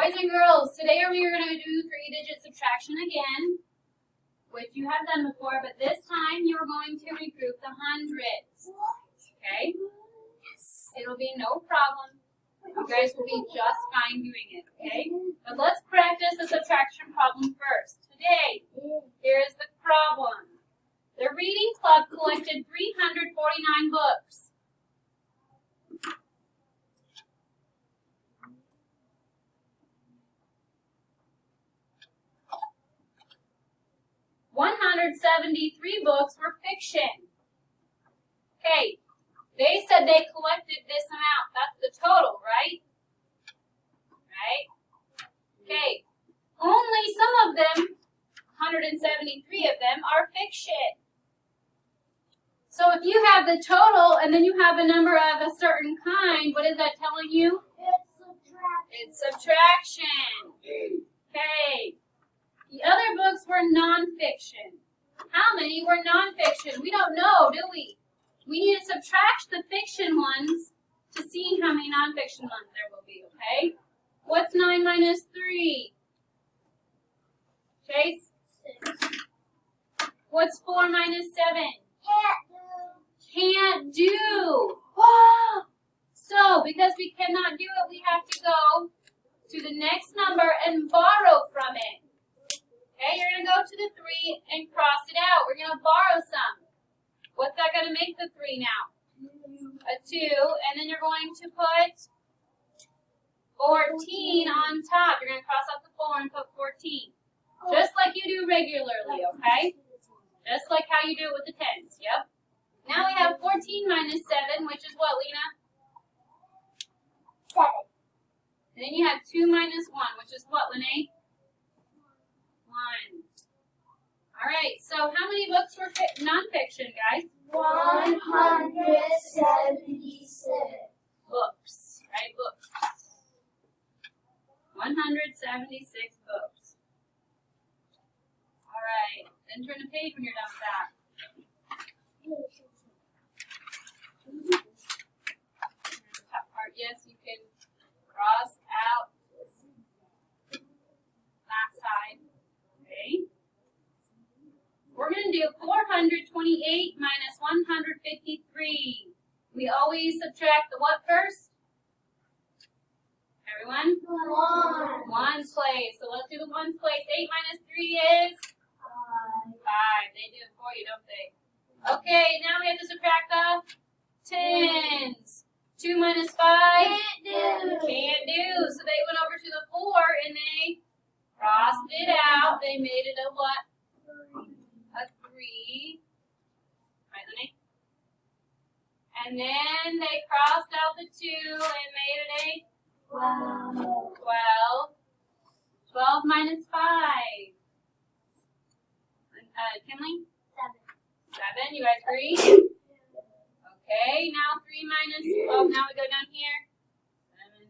Boys and girls, today we are going to do three-digit subtraction again, which you have done before, but this time you're going to regroup the hundreds. Okay? It'll be no problem. You guys will be just fine doing it, okay? But let's practice the subtraction problem first. Today, here's the problem. The reading club collected 349 books. $173 books were fiction. Okay, they said they collected this amount. That's the total, right? Right? Okay, only some of them, 173 of them, are fiction. So if you have the total and then you have a number of a certain kind, what is that telling you? It's subtraction. Okay. The other books were nonfiction. How many were nonfiction? We don't know, do we? We need to subtract the fiction ones to see how many nonfiction ones there will be, okay? What's 9 minus 3? Chase? 6. What's 4 minus 7? Can't do. Wow. So, because we cannot do it, we have to go to the next number and borrow from it. Okay, you're going to go to the 3 and cross it out. We're going to borrow some. What's that going to make the 3 now? A 2. And then you're going to put 14 on top. You're going to cross out the 4 and put 14. Just like you do regularly, okay? Just like how you do it with the 10s. Yep. Now we have 14 minus 7, which is what, Lena? 7. And then you have 2 minus 1, which is what, Lene? 1. All right, so how many books were nonfiction, guys? 176 books, right? Books. 176 books. All right, then turn the page when you're done with that. The top part, yes, you can cross out that side. Okay. We're going to do 428 minus 153. We always subtract the what first? Everyone? 1. Ones place. So let's do the ones place. 8 minus 3 is? 5. They do it for you, don't they? Okay, now we have to subtract the tens. 2 minus 5? Can't do. So they went over to the 4 and they crossed it out. They made it a what? A 3. Right, Lenny? And then they crossed out the 2 and made it a 12. 12 minus 5. Kinley? 7. You guys agree? Okay, now 3 minus, oh, now we go down here. 7.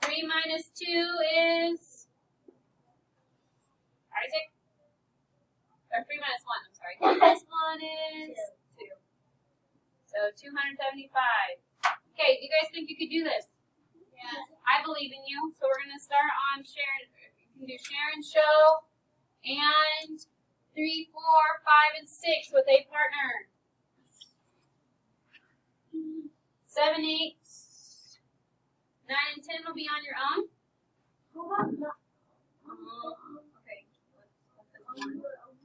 3 minus 2 is? Isaac? Or 3 minus 1, I'm sorry. 3 minus 1 is 2. So 275. Okay, do you guys think you could do this? Yes. I believe in you. So we're going to start on Sharon. You can do Sharon Show and 3, 4, 5, and 6 with a partner. 7, 8, 9, and 10 will be on your own. Okay. What's the one? On your own.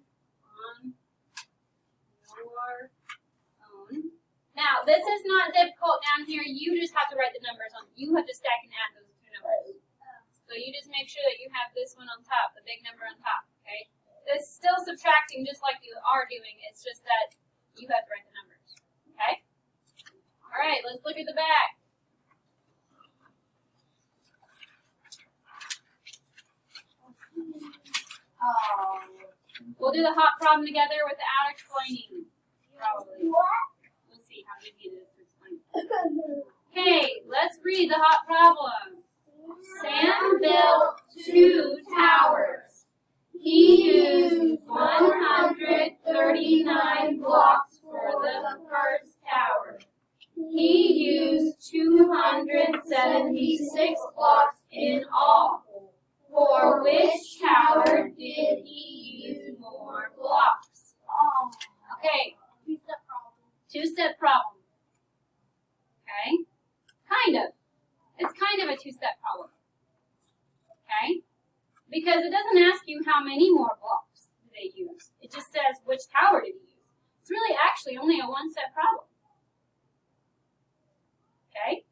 Now, this is not difficult down here. You just have to write the numbers on. You have to stack and add those two numbers. So you just make sure that you have this one on top, the big number on top, okay? It's still subtracting just like you are doing. It's just that you have to write the numbers, okay? All right, let's look at the back. We'll do the hot problem together without explaining, probably. We'll see how easy it is to explain. Okay, let's read the hot problem. Sam built 2 towers. He used 139 blocks for the first tower. He used 276 blocks in all. For which tower did he use more blocks? Okay, two-step problem. Okay, kind of. It's kind of a two-step problem. Okay, because it doesn't ask you how many more blocks did they use. It just says which tower did he use. It's really actually only a one-step problem. Okay,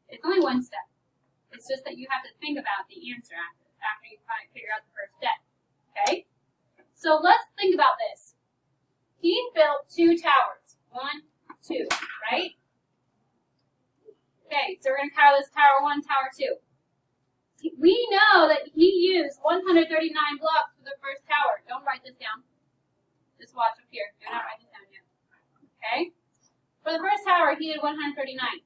it's only one step. It's just that you have to think about the answer after you figure out the first step. Okay? So let's think about this. He built 2 towers. 1, 2, right? Okay, so we're going to call this tower 1, tower 2. We know that he used 139 blocks for the first tower. Don't write this down. Just watch up here. Do not write this down yet. Okay? For the first tower, he did 139.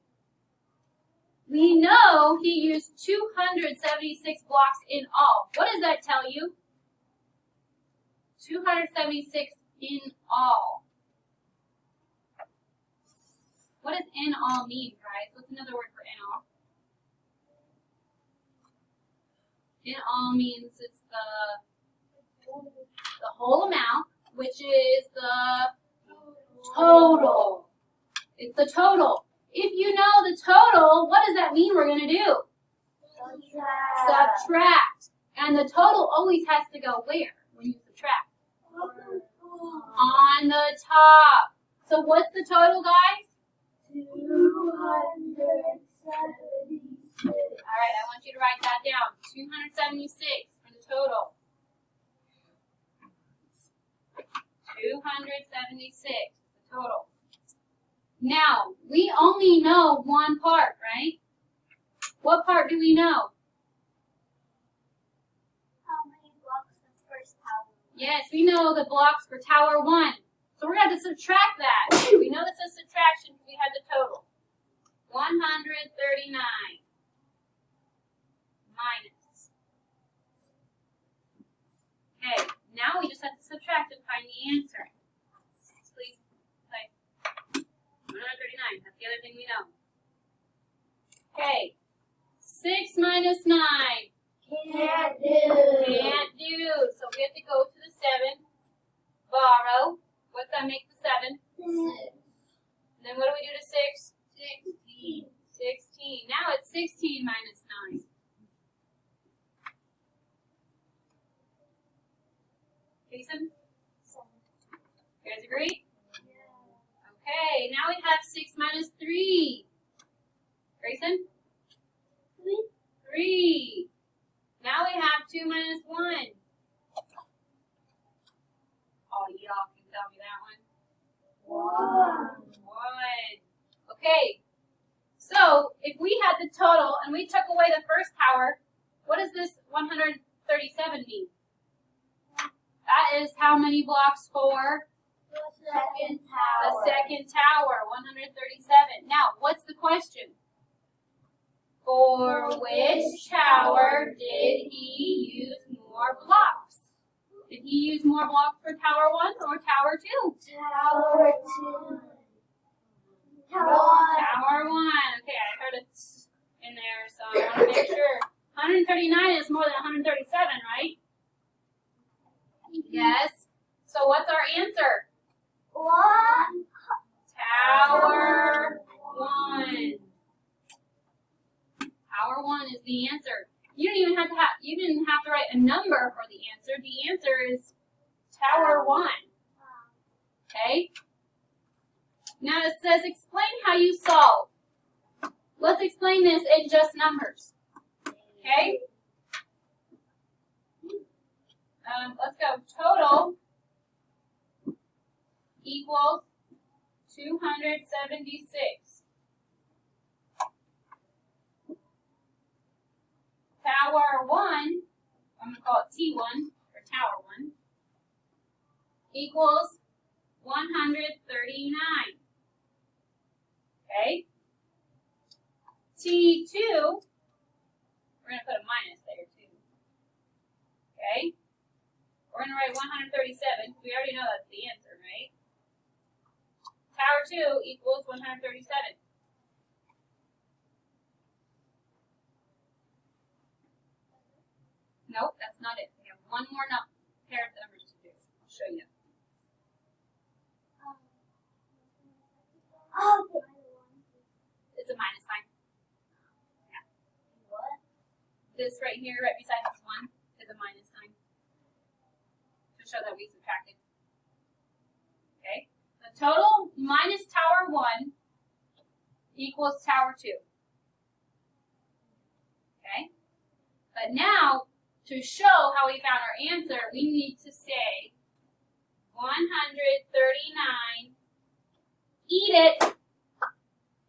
We know he used 276 blocks in all. What does that tell you? 276 in all. What does in all mean, guys? What's another word for in all? In all means it's the whole amount, which is the total. It's the total. If you know the total, what does that mean we're going to do? Subtract. And the total always has to go where when you subtract? On the top. So what's the total, guys? 276. All right, I want you to write that down. 276 for the total. 276 the total. Now, we only know one part, right? What part do we know? How many blocks is the first tower? Yes, we know the blocks for tower 1. So we're going to have to subtract that. We know this is subtraction because we had the total. 139 minus. Okay, now we just have to subtract and find the answer. Please, type 139. That's the other thing we know. Okay, 6 minus 9. Can't do. Can't do. So we have to go to the 7. Borrow. What's that make the 7? 6. And then what do we do to 6? 16. 16. Now it's 16 minus 9. Jason? 7. You guys agree? Yeah. Okay, now we have 6 minus 3. Grayson? 3. 3. Now we have 2 minus 1. Oh, y'all can tell me that one. 1. 1. Okay, so if we had the total and we took away the first tower, what does this 137 mean? That is how many blocks for? The second The tower. second tower, 137. Now, what's the question? For which tower did he use more blocks? Did he use more blocks for tower 1 or tower 2? Tower 2. Tower 1. Tower 1. Okay, I heard it in there, so I want to make sure. 139 is more than 137, right? Yes. So what's our answer? 1. Tower 1. Tower 1 is the answer. You didn't have to write a number for the answer. The answer is Tower 1. Okay? Now it says explain how you solve. Let's explain this in just numbers. Okay? Let's go. Total equals 276. Tower 1, I'm going to call it T1 for Tower 1, equals 139. Okay? T2, we're going to put a minus there too. Okay? We're going to write 137. We already know that's the answer, right? Tower 2 equals 137. one more pair of numbers to do. I'll show you. Oh, It's a minus sign. what? This right here, right beside this one, is a minus sign to show that we subtracted. Okay? The total minus tower 1 equals tower 2. Okay? But now, to show how we found our answer, we need to say 139, eat it,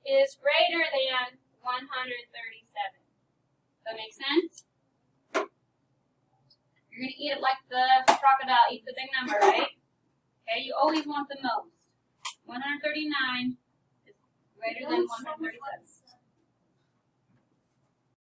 is greater than 137. Does that make sense? You're going to eat it like the crocodile eats the big number, right? Okay, you always want the most. 139 is greater than 137.